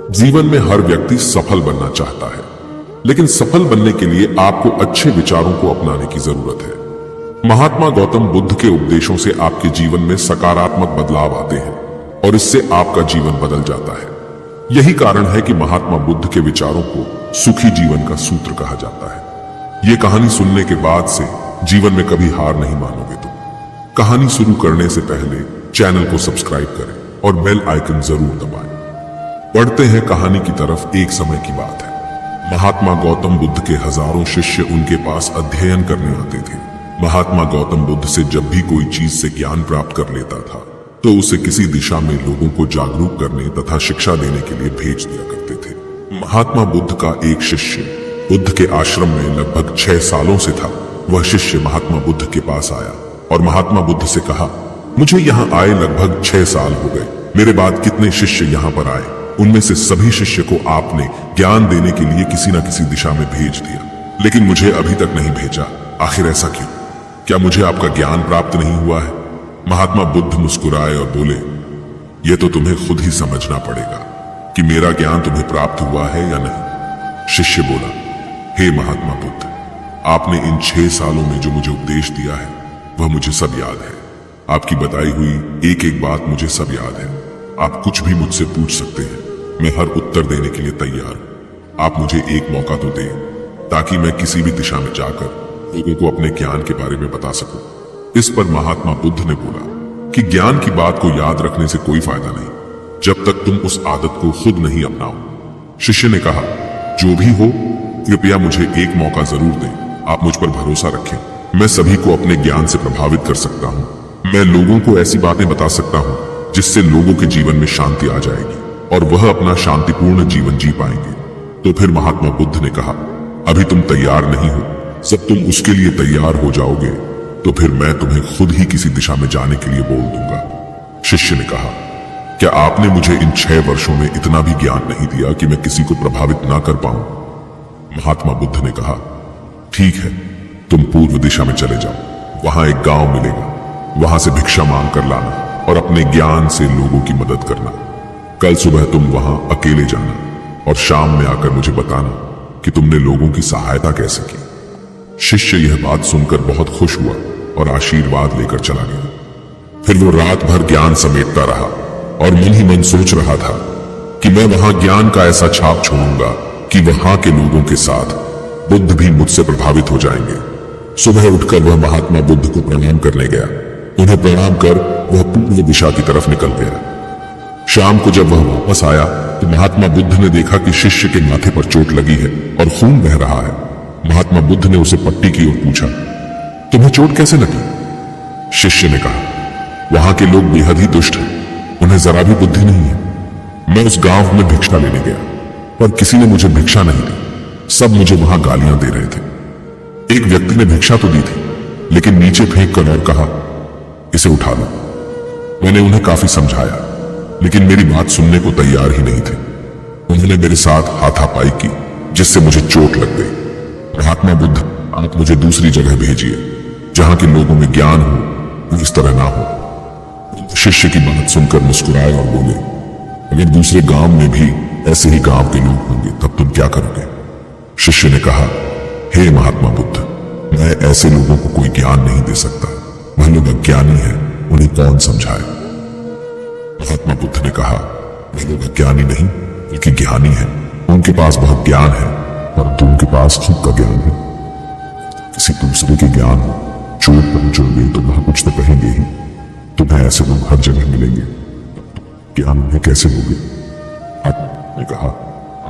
जीवन में हर व्यक्ति सफल बनना चाहता है, लेकिन सफल बनने के लिए आपको अच्छे विचारों को अपनाने की जरूरत है। महात्मा गौतम बुद्ध के उपदेशों से आपके जीवन में सकारात्मक बदलाव आते हैं और इससे आपका जीवन बदल जाता है। यही कारण है कि महात्मा बुद्ध के विचारों को सुखी जीवन का सूत्र कहा जाता है। ये कहानी सुनने के बाद से जीवन में कभी हार नहीं मानोगे तुम। कहानी शुरू करने से पहले चैनल को सब्सक्राइब करें और बेल आइकन जरूर दबाएं। पढ़ते हैं कहानी की तरफ। एक समय की बात है, महात्मा गौतम बुद्ध के हजारों शिष्य उनके पास अध्ययन करने आते थे। महात्मा गौतम बुद्ध से जब भी कोई चीज से ज्ञान प्राप्त कर लेता था तो उसे किसी दिशा में लोगों को जागरूक करने तथा शिक्षा देने के लिए भेज दिया करते थे। महात्मा बुद्ध का एक शिष्य बुद्ध के आश्रम में लगभग 6 सालों से था। वह शिष्य महात्मा बुद्ध के पास आया और महात्मा बुद्ध से कहा, मुझे यहाँ आए लगभग 6 साल हो गए। मेरे बाद कितने शिष्य यहाँ पर आए, उनमें से सभी शिष्य को आपने ज्ञान देने के लिए किसी न किसी दिशा में भेज दिया, लेकिन मुझे अभी तक नहीं भेजा। आखिर ऐसा क्यों? क्या मुझे आपका ज्ञान प्राप्त नहीं हुआ है? महात्मा बुद्ध मुस्कुराए और बोले, यह तो तुम्हें खुद ही समझना पड़ेगा कि मेरा ज्ञान तुम्हें प्राप्त हुआ है या नहीं। शिष्य बोला, हे महात्मा बुद्ध, आपने इन 6 सालों में जो मुझे उपदेश दिया है वह मुझे सब याद है। आपकी बताई हुई एक एक बात मुझे सब याद है। आप कुछ भी मुझसे पूछ सकते हैं, मैं हर उत्तर देने के लिए तैयार हूं। आप मुझे एक मौका तो दें ताकि मैं किसी भी दिशा में जाकर लोगों को अपने ज्ञान के बारे में बता सकूं। इस पर महात्मा बुद्ध ने बोला कि ज्ञान की बात को याद रखने से कोई फायदा नहीं जब तक तुम उस आदत को खुद नहीं अपनाओ। शिष्य ने कहा, जो भी हो कृपया मुझे एक मौका जरूर दें। आप मुझ पर भरोसा रखें, मैं सभी को अपने ज्ञान से प्रभावित कर सकता हूं। मैं लोगों को ऐसी बातें बता सकता हूं जिससे लोगों के जीवन में शांति आ जाएगी और वह अपना शांतिपूर्ण जीवन जी पाएंगे। तो फिर महात्मा बुद्ध ने कहा, अभी तुम तैयार नहीं हो। जब तुम उसके लिए तैयार हो जाओगे तो फिर मैं तुम्हें खुद ही किसी दिशा में जाने के लिए बोल दूंगा। शिष्य ने कहा, क्या आपने मुझे इन 6 वर्षों में इतना भी ज्ञान नहीं दिया कि मैं किसी को प्रभावित ना कर पाऊं? महात्मा बुद्ध ने कहा, ठीक है, तुम पूर्व दिशा में चले जाओ। वहां एक गांव मिलेगा, वहां से भिक्षा मांग कर लाना और अपने ज्ञान से लोगों की मदद करना। कल सुबह तुम वहां अकेले जाना और शाम में आकर मुझे बताना कि तुमने लोगों की सहायता कैसे की। शिष्य यह बात सुनकर बहुत खुश हुआ और आशीर्वाद लेकर चला गया। फिर वो रात भर ज्ञान समेटता रहा और मन ही मन सोच रहा था कि मैं वहां ज्ञान का ऐसा छाप छोड़ूंगा कि वहां के लोगों के साथ बुद्ध भी मुझसे प्रभावित हो जाएंगे। सुबह उठकर वह महात्मा बुद्ध को प्रणाम करने गया। उन्हें प्रणाम कर वह पूर्व दिशा की तरफ निकल गया। शाम को जब वह वापस आया तो महात्मा बुद्ध ने देखा कि शिष्य के माथे पर चोट लगी है और खून बह रहा है। महात्मा बुद्ध ने उसे पट्टी की और पूछा, तुम्हें चोट कैसे लगी? शिष्य ने कहा, वहां के लोग बेहद ही दुष्ट हैं, उन्हें जरा भी बुद्धि नहीं है। मैं उस गांव में भिक्षा लेने गया पर किसी ने मुझे भिक्षा नहीं दी। सब मुझे वहां गालियां दे रहे थे। एक व्यक्ति ने भिक्षा तो दी थी लेकिन नीचे फेंक कर और कहा, इसे उठा लो। मैंने उन्हें काफी समझाया लेकिन मेरी बात सुनने को तैयार ही नहीं थे। उन्होंने मेरे साथ हाथापाई की जिससे मुझे चोट लग गई। महात्मा बुद्ध, आप मुझे दूसरी जगह भेजिए जहां के लोगों में ज्ञान हो, वो इस तरह ना हो। शिष्य की बात सुनकर मुस्कुराए और बोले, अगर दूसरे गांव में भी ऐसे ही गांव के लोग होंगे तब तुम क्या करोगे? शिष्य ने कहा, हे महात्मा बुद्ध, मैं ऐसे लोगों को कोई ज्ञान नहीं दे सकता। वह लोग अज्ञानी हैं, उन्हें कौन समझाए? महात्मा बुद्ध ने कहा, वह लोग अज्ञानी नहीं बल्कि ज्ञानी हैं। उनके पास बहुत ज्ञान है परंतु उनके पास खुद का ज्ञान है। किसी दूसरे के ज्ञान हो, चोट पहुंचोगे तो वह कुछ तो कहेंगे ही। तुम्हें ऐसे लोग हर जगह मिलेंगे, ज्ञान उन्हें कैसे होगे? ने कहा,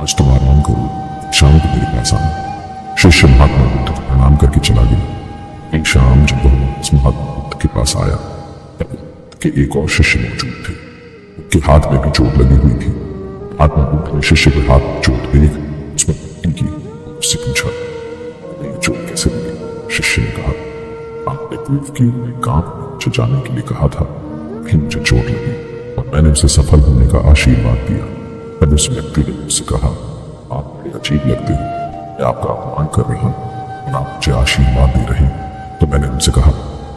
आज तुम आराम करो, शाम को मेरे पास आना। शिष्य महात्मा बुद्ध को प्रणाम करके चला गया। एक शाम जब वह उस महात्मा बुद्ध के पास आया तब के एक और शिष्य मौजूद थे। उनके हाथ में भी चोट लगी हुई थी। महात्मा बुद्ध ने शिष्य के हाथ में चोट देख उसमें पट्टी की, उससे पूछा, चोट कैसे लगी? शिष्य ने कहा, आपने पूर्व किए हुए काम में मुझे जाने के लिए कहा था, फिर मुझे चोट लगी और मैंने उसे सफल होने का आशीर्वाद दिया। तब उस व्यक्ति ने मुझसे कहा, आप बड़े अजीब लगते हो, मैं आपका अपमान कर रहा हूं और आप मुझे आशीर्वाद दे रहे हैं। तो मैंने उनसे कहा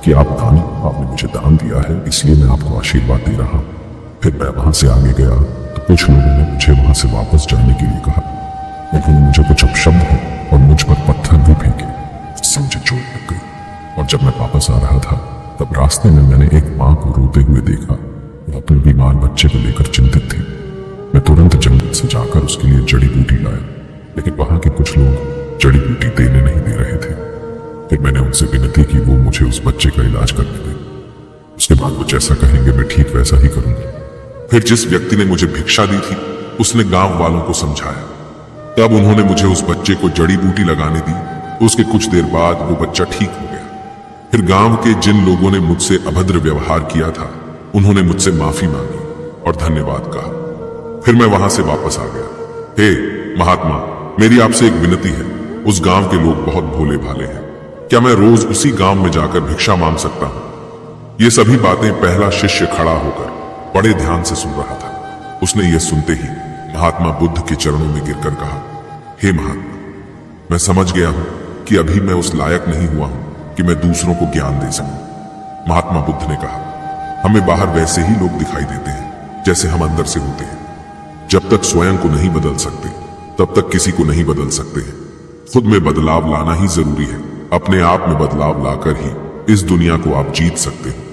कि आप दानी, आपने मुझे दान दिया है इसलिए मैं आपको आशीर्वाद दे रहा हूं। फिर मैं वहां से आगे गया तो कुछ लोगों ने मुझे वहां से वापस जाने के लिए कहा। उन्होंने मुझे कुछ अपशब्द और मुझ पर पत्थर भी फेंके, जिससे मुझे चोट लग गई। और जब मैं वापस आ रहा था तब रास्ते में मैंने एक माँ को रोते हुए देखा। वो अपने बीमार बच्चे को लेकर चिंतित थी। मैं तुरंत जंगल से जाकर उसके लिए जड़ी बूटी लाया, लेकिन वहां के कुछ लोग जड़ी बूटी देने नहीं दे रहे थे। फिर मैंने उनसे विनती की वो मुझे उस बच्चे का इलाज करने दें। उसके बाद वो जैसा कहेंगे मैं ठीक वैसा ही करूंगा। फिर जिस व्यक्ति ने मुझे भिक्षा दी थी उसने गांव वालों को समझाया। तब उन्होंने मुझे उस बच्चे को जड़ी बूटी लगाने दी। उसके कुछ देर बाद वो बच्चा ठीक हो गया। फिर गांव के जिन लोगों ने मुझसे अभद्र व्यवहार किया था उन्होंने मुझसे माफी मांगी और धन्यवाद कहा। फिर मैं वहां से वापस आ गया। हे महात्मा, मेरी आपसे एक विनती है। उस गांव के लोग बहुत भोले भाले हैं। क्या मैं रोज उसी गांव में जाकर भिक्षा मांग सकता हूं? ये सभी बातें पहला शिष्य खड़ा होकर बड़े ध्यान से सुन रहा था। उसने ये सुनते ही महात्मा बुद्ध के चरणों में गिरकर कहा, हे महात्मा, मैं समझ गया हूं कि अभी मैं उस लायक नहीं हुआ हूं कि मैं दूसरों को ज्ञान दे सकूं। महात्मा बुद्ध ने कहा, हमें बाहर वैसे ही लोग दिखाई देते हैं जैसे हम अंदर से होते हैं। जब तक स्वयं को नहीं बदल सकते तब तक किसी को नहीं बदल सकते हैं। खुद में बदलाव लाना ही जरूरी है। अपने आप में बदलाव लाकर ही इस दुनिया को आप जीत सकते हैं।